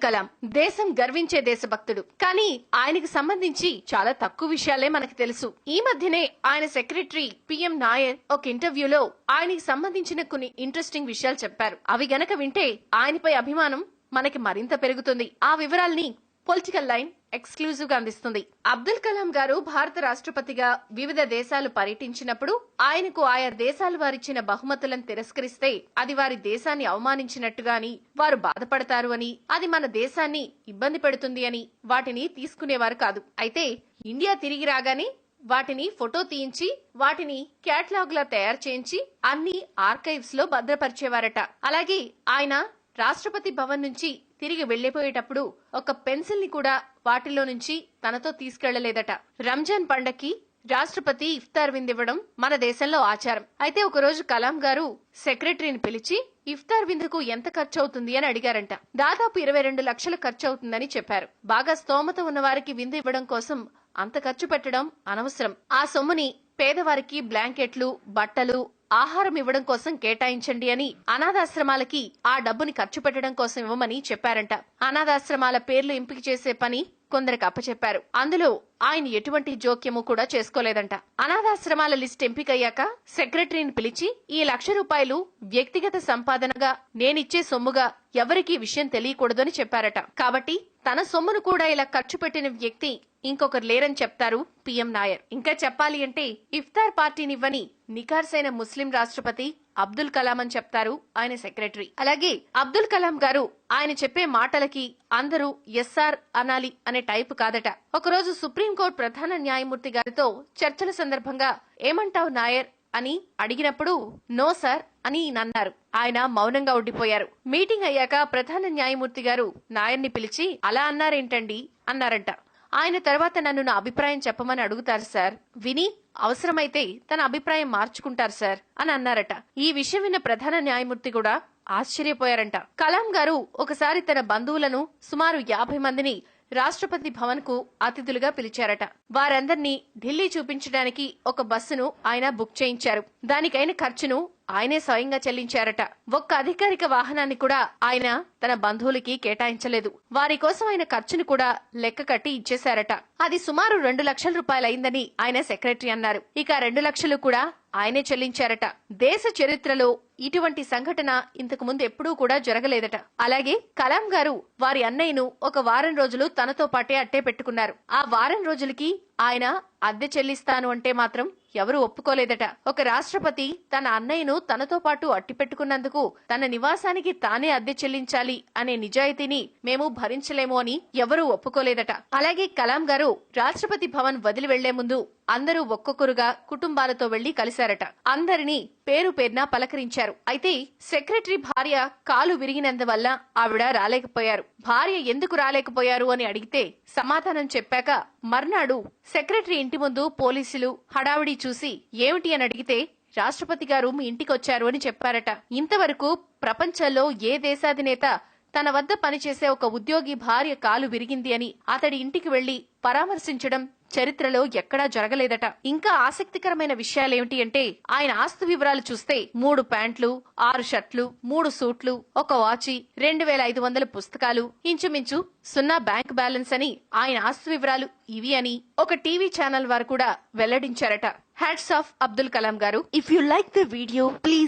కలాం దేశం గర్వించే దేశభక్తుడు. కానీ ఆయనకు సంబంధించి చాలా తక్కువ విషయాలే మనకు తెలుసు. ఈ మధ్యనే ఆయన సెక్రటరీ పిఎం నాయర్ ఒక ఇంటర్వ్యూలో ఆయనకి సంబంధించిన కొన్ని ఇంట్రెస్టింగ్ విషయాలు చెప్పారు. అవి గనక వింటే ఆయనపై అభిమానం మనకి మరింత పెరుగుతుంది. ఆ వివరాల్ని పొలిటికల్ లైన్ ఎక్స్క్లూజివ్ గా అందిస్తుంది. అబ్దుల్ కలాం గారు భారత రాష్ట్రపతిగా వివిధ దేశాలు పర్యటించినప్పుడు ఆయనకు ఆయా దేశాలు వారిచ్చిన బహుమతులను తిరస్కరిస్తే అది వారి దేశాన్ని అవమానించినట్టుగా అని, వారు బాధపడతారు అని, అది మన దేశాన్ని ఇబ్బంది పెడుతుంది అని వాటిని తీసుకునేవారు కాదు. అయితే ఇండియా తిరిగి రాగానే వాటిని ఫోటో తీయించి వాటిని క్యాటలాగ్ లా తయారు చేయించి అన్ని ఆర్కైవ్స్ లో భద్రపరిచేవారట. అలాగే ఆయన రాష్ట్రపతి భవన్ నుంచి తిరిగి వెళ్లిపోయేటప్పుడు ఒక పెన్సిల్ ని కూడా వాటిలో నుంచి తనతో తీసుకెళ్లలేదట. రంజాన్ పండక్కి రాష్ట్రపతి ఇఫ్తార్ విందివ్వడం మన దేశంలో ఆచారం. అయితే ఒక రోజు కలాం గారు సెక్రటరీని పిలిచి ఇఫ్తార్ విందుకు ఎంత ఖర్చు అవుతుంది అని అడిగారంట. దాదాపు 22 లక్షలు ఖర్చు అవుతుందని చెప్పారు. బాగా స్తోమత ఉన్న వారికి విందు ఇవ్వడం కోసం అంత ఖర్చు పెట్టడం అనవసరం. ఆ సొమ్ముని పేదవారికి బ్లాంకెట్లు, బట్టలు, ఆహారం ఇవ్వడం కోసం కేటాయించండి అని, అనాథాశ్రమాలకి ఆ డబ్బుని ఖర్చు పెట్టడం కోసం ఇవ్వమని చెప్పారంట. అనాథాశ్రమాల పేర్లు ఎంపిక చేసే పని కొందరికి అప్పచెప్పారు. అందులో ఆయన ఎటువంటి జోక్యము కూడా చేసుకోలేదంట. అనాథాశ్రమాల లిస్ట్ ఎంపికయ్యాక సెక్రటరీని పిలిచి ఈ ₹1,00,000 వ్యక్తిగత సంపాదనగా నేనిచ్చే సొమ్ముగా ఎవరికీ విషయం తెలియకూడదు అని చెప్పారట. కాబట్టి తన సొమ్మును కూడా ఇలా ఖర్చు పెట్టిన వ్యక్తి ఇంకొకరు లేరని చెప్తారు పిఎం నాయర్. ఇంకా చెప్పాలి అంటే ఇఫ్తార్ పార్టీనివ్వని నిఖార్సైన ముస్లిం రాష్ట్రపతి అబ్దుల్ కలాం అని చెప్తారు ఆయన సెక్రటరీ. అలాగే అబ్దుల్ కలాం గారు ఆయన చెప్పే మాటలకి అందరూ ఎస్ఆర్ అనాలి అనే టైపు కాదట. ఒకరోజు సుప్రీంకోర్టు ప్రధాన న్యాయమూర్తి గారితో చర్చల సందర్భంగా ఏమంటావు నాయర్ అని అడిగినప్పుడు నో సార్ అని అన్నారు. ఆయన మౌనంగా ఉండిపోయారు. మీటింగ్ అయ్యాక ప్రధాన న్యాయమూర్తి గారు నాయర్ని పిలిచి అలా అన్నారేంటండి అన్నారంట. ఆయన తర్వాత నన్ను నా అభిప్రాయం చెప్పమని అడుగుతారు సార్, విని అవసరమైతే తన అభిప్రాయం మార్చుకుంటారు సార్ అని అన్నారట. ఈ విషయం విన్న ప్రధాన న్యాయమూర్తి కూడా ఆశ్చర్యపోయారంట. కలాం గారు ఒకసారి తన బంధువులను సుమారు 50 మందిని రాష్ట్రపతి భవన్ కు అతిథులుగా పిలిచారట. వారందర్నీ ఢిల్లీ చూపించడానికి ఒక బస్సును ఆయన బుక్ చేయించారు. దానికైన ఖర్చును ఆయనే స్వయంగా చెల్లించారట. ఒక్క అధికారిక వాహనాన్ని కూడా ఆయన తన బంధువులకి కేటాయించలేదు. వారి కోసం ఆయన ఖర్చును కూడా లెక్క కట్టి ఇచ్చేశారట. అది సుమారు ₹2,00,000 అయిందని ఆయన సెక్రటరీ అన్నారు. ఇక 2 లక్షలు కూడా ఆయనే చెల్లించారట. దేశ చరిత్రలో ఇటువంటి సంఘటన ఇంతకు ముందు ఎప్పుడూ కూడా జరగలేదట. అలాగే కలాం గారు వారి అన్నయ్యను ఒక వారం రోజులు తనతో పాటే అట్టే పెట్టుకున్నారు. ఆ వారం రోజులకి ఆయన అద్దె చెల్లిస్తాను అంటే మాత్రం ఎవరూ ఒప్పుకోలేదట. ఒక రాష్ట్రపతి తన అన్నయ్యను తనతో పాటు అట్టి పెట్టుకున్నందుకు తన నివాసానికి తానే అద్దె చెల్లించాలి అనే నిజాయితీని మేము భరించలేము అని ఎవరూ ఒప్పుకోలేదట. అలాగే కలాం గారు రాష్ట్రపతి భవన్ వదిలి వెళ్లే ముందు అందరూ ఒక్కొక్కరుగా కుటుంబాలతో వెళ్లి కలిశారట. అందరినీ పేరు పేరున పలకరించారు. అయితే సెక్రటరీ భార్య కాలు విరిగినందువల్ల ఆవిడ రాలేకపోయారు. భార్య ఎందుకు రాలేకపోయారు అని అడిగితే సమాధానం చెప్పాక మర్నాడు సెక్రటరీ ఇంటి ముందు పోలీసులు హడావిడి చూసి ఏమిటి అని అడిగితే రాష్ట్రపతి గారు మీ ఇంటికొచ్చారు అని చెప్పారట. ఇంతవరకు ప్రపంచంలో ఏ దేశాధినేత తన వద్ద పనిచేసే ఒక ఉద్యోగి భార్య కాలు విరిగింది అని అతడి ఇంటికి వెళ్లి పరామర్శించడం చరిత్రలో ఎక్కడా జరగలేదట. ఇంకా ఆసక్తికరమైన విషయాలేమిటి అంటే ఆయన ఆస్తి వివరాలు చూస్తే 3 ప్యాంట్లు, 6 షర్ట్లు, 3 సూట్లు, ఒక వాచి, 2,500 పుస్తకాలు, ఇంచుమించు 0 బ్యాంక్ బ్యాలెన్స్ అని ఆయన ఆస్తి వివరాలు ఇవి అని ఒక టీవీ ఛానల్ వారు కూడా వెల్లడించారట. హ్యాట్స్ ఆఫ్ అబ్దుల్ కలాం గారు. If you like the video please